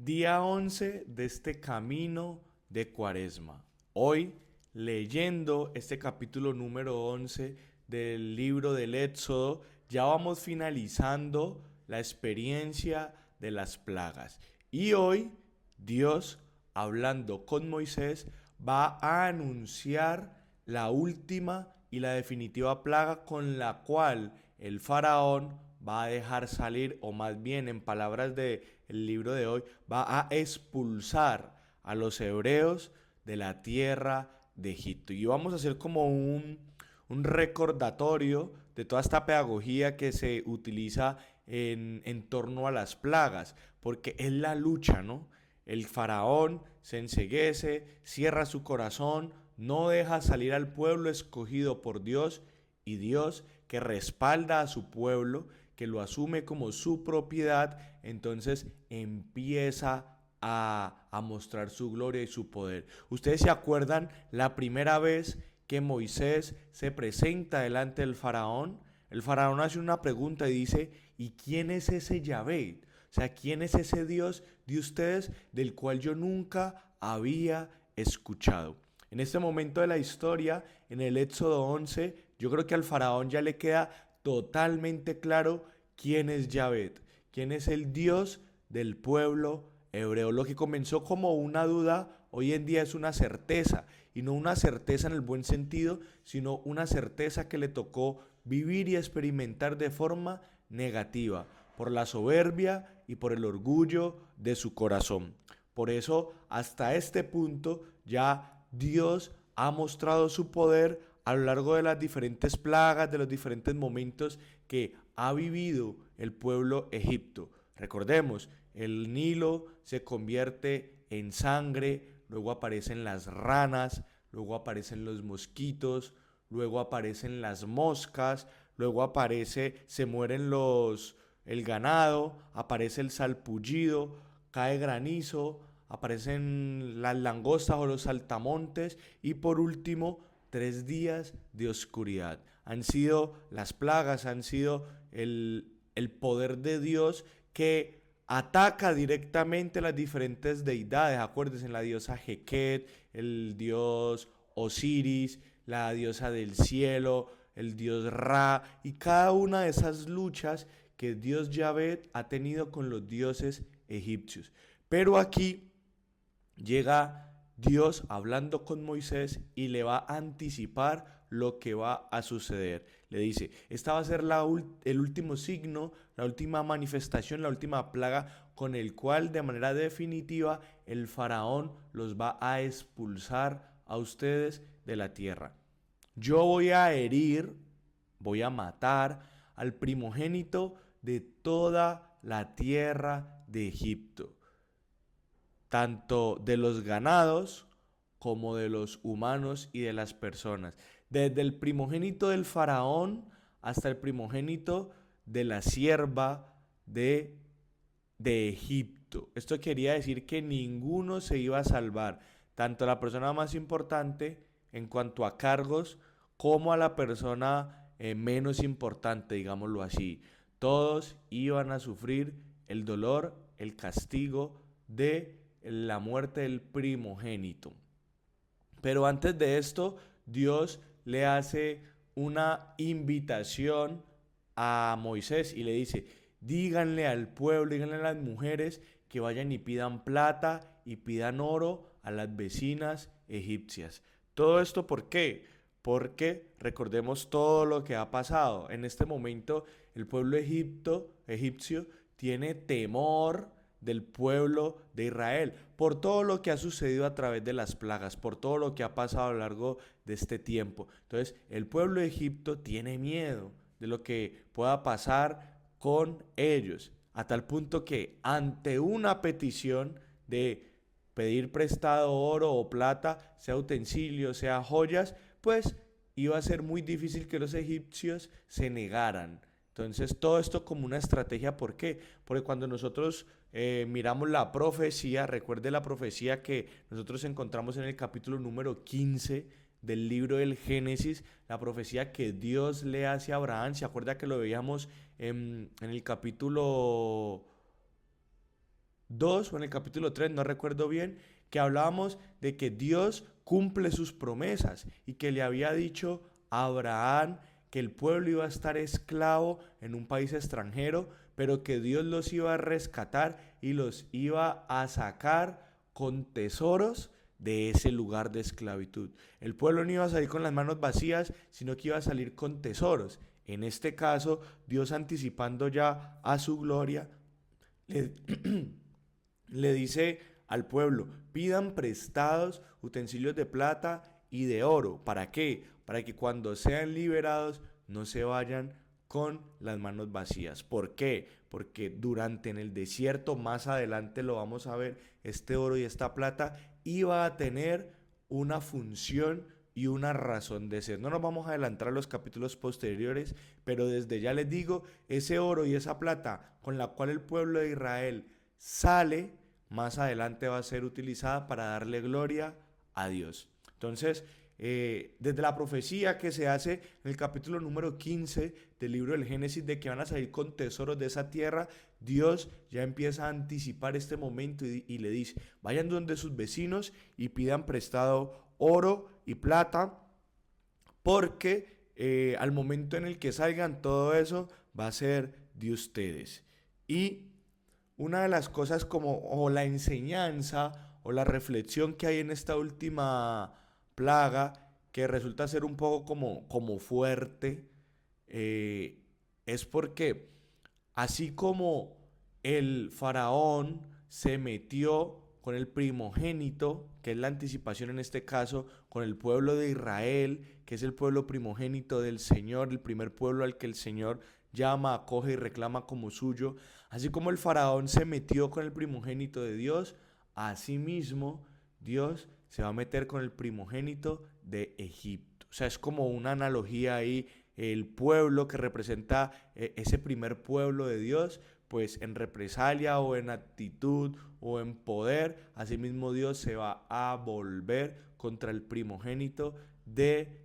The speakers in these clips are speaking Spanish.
Día 11 de este camino de Cuaresma. Hoy, leyendo este capítulo número 11 del libro del Éxodo, ya vamos finalizando la experiencia de las plagas. Y hoy, Dios, hablando con Moisés, va a anunciar la última y la definitiva plaga con la cual el faraón va a dejar salir, o más bien en palabras del libro de hoy, va a expulsar a los hebreos de la tierra de Egipto. Y vamos a hacer como un recordatorio de toda esta pedagogía que se utiliza en torno a las plagas, porque es la lucha, ¿no? El faraón se enceguece, cierra su corazón, no deja salir al pueblo escogido por Dios, y Dios, que respalda a su pueblo, que lo asume como su propiedad, entonces empieza a mostrar su gloria y su poder. ¿Ustedes se acuerdan la primera vez que Moisés se presenta delante del faraón? El faraón hace una pregunta y dice: ¿y quién es ese Yahvé? O sea, ¿quién es ese Dios de ustedes del cual yo nunca había escuchado? En este momento de la historia, en el Éxodo 11, yo creo que al faraón ya le queda totalmente claro quién es Yahvé, quién es el Dios del pueblo hebreo. Lo que comenzó como una duda, hoy en día es una certeza, y no una certeza en el buen sentido, sino una certeza que le tocó vivir y experimentar de forma negativa, por la soberbia y por el orgullo de su corazón. Por eso, hasta este punto, ya Dios ha mostrado su poder a lo largo de las diferentes plagas, de los diferentes momentos que ha vivido el pueblo Egipto. Recordemos, el Nilo se convierte en sangre, luego aparecen las ranas, luego aparecen los mosquitos, luego aparecen las moscas, luego se mueren el ganado, aparece el salpullido, cae granizo, aparecen las langostas o los saltamontes, y por último 3 días de oscuridad. Han sido las plagas, han sido el poder de Dios que ataca directamente las diferentes deidades. Acuérdense, la diosa Heket, el dios Osiris, la diosa del cielo, el dios Ra, y cada una de esas luchas que Dios Yahvé ha tenido con los dioses egipcios. Pero aquí llega Dios hablando con Moisés y le va a anticipar lo que va a suceder. Le dice: esta va a ser el último signo, la última manifestación, la última plaga con el cual de manera definitiva el faraón los va a expulsar a ustedes de la tierra. Yo voy a herir, voy a matar al primogénito de toda la tierra de Egipto, tanto de los ganados como de los humanos y de las personas. Desde el primogénito del faraón hasta el primogénito de la sierva de Egipto. Esto quería decir que ninguno se iba a salvar, tanto la persona más importante en cuanto a cargos como a la persona menos importante, digámoslo así. Todos iban a sufrir el dolor, el castigo de la muerte del primogénito. Pero antes de esto, Dios le hace una invitación a Moisés y le dice: díganle al pueblo, díganle a las mujeres que vayan y pidan plata y pidan oro a las vecinas egipcias. ¿Todo esto por qué? Porque recordemos todo lo que ha pasado. En este momento el pueblo egipcio tiene temor del pueblo de Israel, por todo lo que ha sucedido a través de las plagas, por todo lo que ha pasado a lo largo de este tiempo. Entonces, el pueblo de Egipto tiene miedo de lo que pueda pasar con ellos, a tal punto que ante una petición de pedir prestado oro o plata, sea utensilios, sea joyas, pues iba a ser muy difícil que los egipcios se negaran. Entonces, todo esto como una estrategia. ¿Por qué? Porque cuando nosotros miramos la profecía, recuerde la profecía que nosotros encontramos en el capítulo número 15 del libro del Génesis, la profecía que Dios le hace a Abraham. ¿Se acuerda que lo veíamos en el capítulo 2 o en el capítulo 3, no recuerdo bien, que hablábamos de que Dios cumple sus promesas y que le había dicho a Abraham que el pueblo iba a estar esclavo en un país extranjero, pero que Dios los iba a rescatar y los iba a sacar con tesoros de ese lugar de esclavitud. El pueblo no iba a salir con las manos vacías, sino que iba a salir con tesoros. En este caso, Dios, anticipando ya a su gloria, le, le dice al pueblo: pidan prestados utensilios de plata y de oro. ¿Para qué? Para que cuando sean liberados no se vayan con las manos vacías. ¿Por qué? Porque durante en el desierto, más adelante lo vamos a ver, este oro y esta plata iba a tener una función y una razón de ser. No nos vamos a adelantar a los capítulos posteriores, pero desde ya les digo, ese oro y esa plata con la cual el pueblo de Israel sale, más adelante va a ser utilizada para darle gloria a Dios. Entonces, desde la profecía que se hace en el capítulo número 15 del libro del Génesis, de que van a salir con tesoros de esa tierra, Dios ya empieza a anticipar este momento y le dice: vayan donde sus vecinos y pidan prestado oro y plata, porque al momento en el que salgan, todo eso va a ser de ustedes. Y una de las cosas como, o la enseñanza, o la reflexión que hay en esta última plaga, que resulta ser un poco como fuerte, eh, es porque así como el faraón se metió con el primogénito, que es la anticipación en este caso, con el pueblo de Israel, que es el pueblo primogénito del Señor, el primer pueblo al que el Señor llama, acoge y reclama como suyo. Así como el faraón se metió con el primogénito de Dios, asimismo Dios se va a meter con el primogénito de Egipto. O sea, es como una analogía ahí, el pueblo que representa ese primer pueblo de Dios, pues en represalia o en actitud o en poder, asimismo Dios se va a volver contra el primogénito de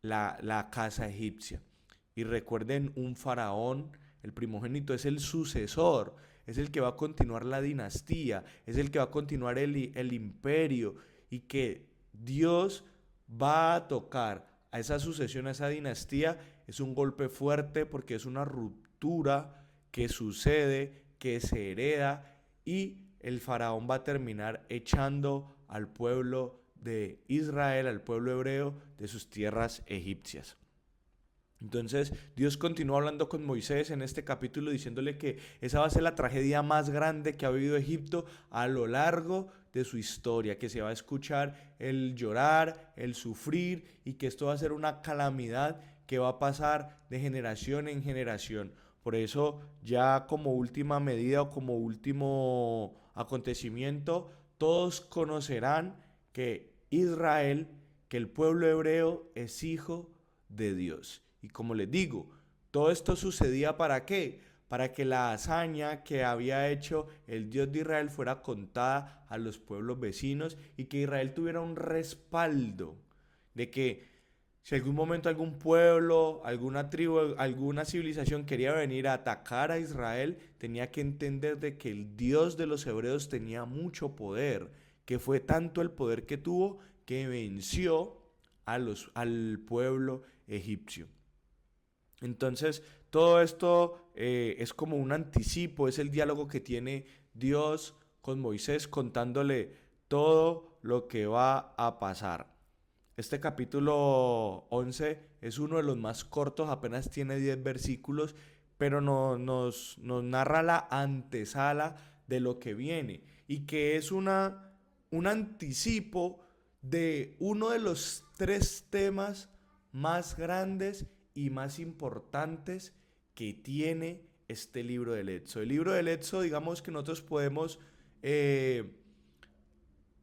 la casa egipcia. Y recuerden, un faraón, el primogénito, es el sucesor, es el que va a continuar la dinastía, es el que va a continuar el imperio, y que Dios va a tocar a esa sucesión, a esa dinastía. Es un golpe fuerte porque es una ruptura que sucede, que se hereda, y el faraón va a terminar echando al pueblo de Israel, al pueblo hebreo, de sus tierras egipcias. Entonces Dios continúa hablando con Moisés en este capítulo, diciéndole que esa va a ser la tragedia más grande que ha vivido Egipto a lo largo de su historia, que se va a escuchar el llorar, el sufrir, y que esto va a ser una calamidad que va a pasar de generación en generación. Por eso, ya como última medida o como último acontecimiento, todos conocerán que Israel, que el pueblo hebreo es hijo de Dios. Y como les digo, todo esto sucedía ¿para qué? Para que la hazaña que había hecho el Dios de Israel fuera contada a los pueblos vecinos, y que Israel tuviera un respaldo de que si algún momento algún pueblo, alguna tribu, alguna civilización quería venir a atacar a Israel, tenía que entender de que el Dios de los hebreos tenía mucho poder, que fue tanto el poder que tuvo que venció al pueblo egipcio. Entonces, todo esto es como un anticipo, es el diálogo que tiene Dios con Moisés, contándole todo lo que va a pasar. Este capítulo 11 es uno de los más cortos, apenas tiene 10 versículos, pero nos narra la antesala de lo que viene, y que es un anticipo de uno de los tres temas más grandes y más importantes que tiene este libro del Éxodo. El libro del Éxodo, digamos que nosotros podemos eh,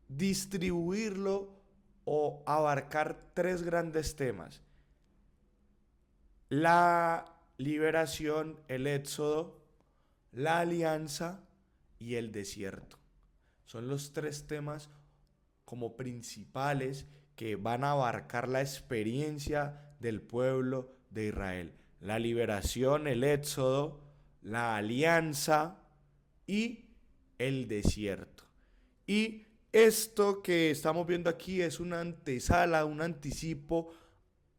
distribuirlo o abarcar tres grandes temas: la liberación, el Éxodo, la alianza y el desierto. Son los tres temas como principales que van a abarcar la experiencia del pueblo de Israel: la liberación, el éxodo, la alianza y el desierto. Y esto que estamos viendo aquí es una antesala, un anticipo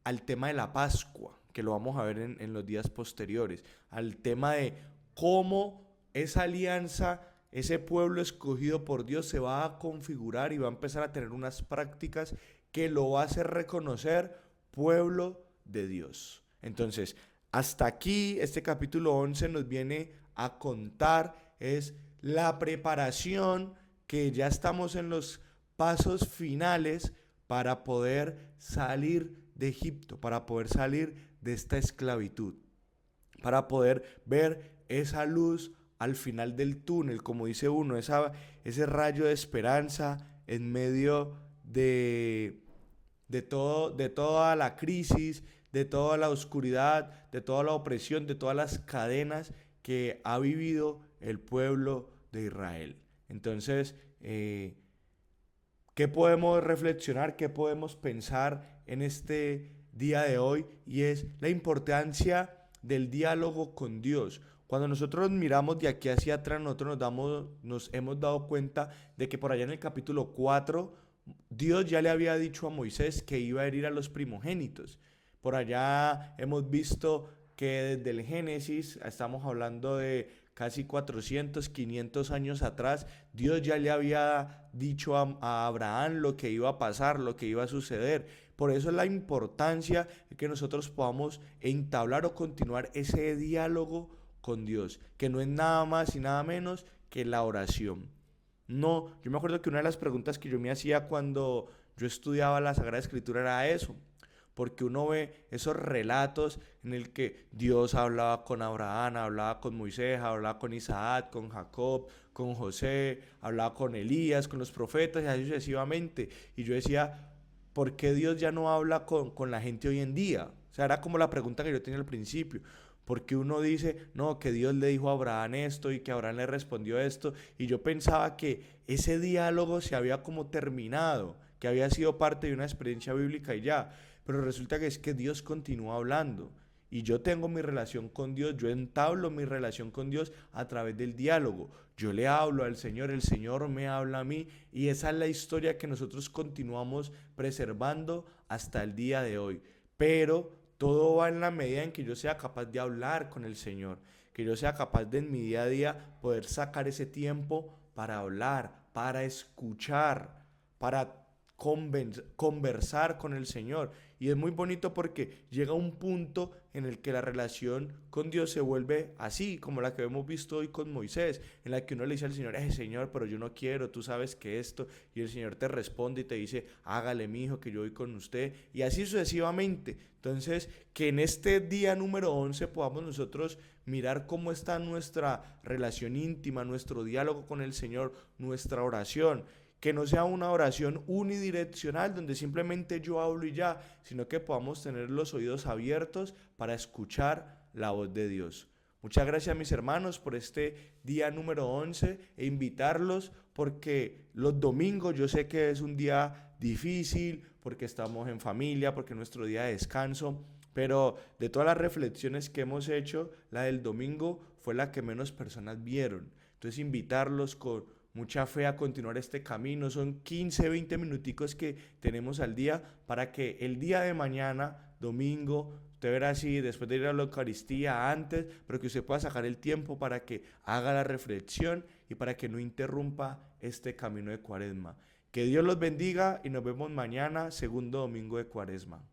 al tema de la Pascua, que lo vamos a ver en los días posteriores, al tema de cómo esa alianza, ese pueblo escogido por Dios se va a configurar y va a empezar a tener unas prácticas que lo va a hacer reconocer pueblo de Dios. Entonces, hasta aquí este capítulo 11 nos viene a contar es la preparación, que ya estamos en los pasos finales para poder salir de Egipto, para poder salir de esta esclavitud, para poder ver esa luz al final del túnel, como dice uno, ese rayo de esperanza en medio de toda la crisis, de toda la oscuridad, de toda la opresión, de todas las cadenas que ha vivido el pueblo de Israel. Entonces, ¿qué podemos reflexionar? ¿Qué podemos pensar en este día de hoy? Y es la importancia del diálogo con Dios. Cuando nosotros miramos de aquí hacia atrás, nosotros nos hemos dado cuenta de que por allá en el capítulo 4, Dios ya le había dicho a Moisés que iba a herir a los primogénitos. Por allá hemos visto que desde el Génesis, estamos hablando de casi 400, 500 años atrás, Dios ya le había dicho a Abraham lo que iba a pasar, lo que iba a suceder. Por eso es la importancia de que nosotros podamos entablar o continuar ese diálogo con Dios, que no es nada más y nada menos que la oración. No, yo me acuerdo que una de las preguntas que yo me hacía cuando yo estudiaba la Sagrada Escritura era eso, porque uno ve esos relatos en el que Dios hablaba con Abraham, hablaba con Moisés, hablaba con Isaac, con Jacob, con José, hablaba con Elías, con los profetas y así sucesivamente. Y yo decía, ¿por qué Dios ya no habla con la gente hoy en día? O sea, era como la pregunta que yo tenía al principio. Porque uno dice, no, que Dios le dijo a Abraham esto y que Abraham le respondió esto. Y yo pensaba que ese diálogo se había como terminado, que había sido parte de una experiencia bíblica y ya. Pero resulta que es que Dios continúa hablando. Y yo tengo mi relación con Dios, yo entablo mi relación con Dios a través del diálogo. Yo le hablo al Señor, el Señor me habla a mí y esa es la historia que nosotros continuamos preservando hasta el día de hoy. Pero todo va en la medida en que yo sea capaz de hablar con el Señor, que yo sea capaz de en mi día a día poder sacar ese tiempo para hablar, para escuchar, para conversar con el Señor. Y es muy bonito porque llega un punto en el que la relación con Dios se vuelve así, como la que hemos visto hoy con Moisés, en la que uno le dice al Señor, Señor, pero yo no quiero, tú sabes que esto, y el Señor te responde y te dice, hágale mi hijo, que yo voy con usted, y así sucesivamente. Entonces, que en este día número 11 podamos nosotros mirar cómo está nuestra relación íntima, nuestro diálogo con el Señor, nuestra oración, que no sea una oración unidireccional donde simplemente yo hablo y ya, sino que podamos tener los oídos abiertos para escuchar la voz de Dios. Muchas gracias, mis hermanos, por este día número 11 e invitarlos porque los domingos yo sé que es un día difícil, porque estamos en familia, porque es nuestro día de descanso, pero de todas las reflexiones que hemos hecho, la del domingo fue la que menos personas vieron. Entonces invitarlos con mucha fe a continuar este camino. Son 15, 20 minuticos que tenemos al día para que el día de mañana, domingo, usted verá así, después de ir a la Eucaristía antes, pero que usted pueda sacar el tiempo para que haga la reflexión y para que no interrumpa este camino de Cuaresma. Que Dios los bendiga y nos vemos mañana, segundo domingo de Cuaresma.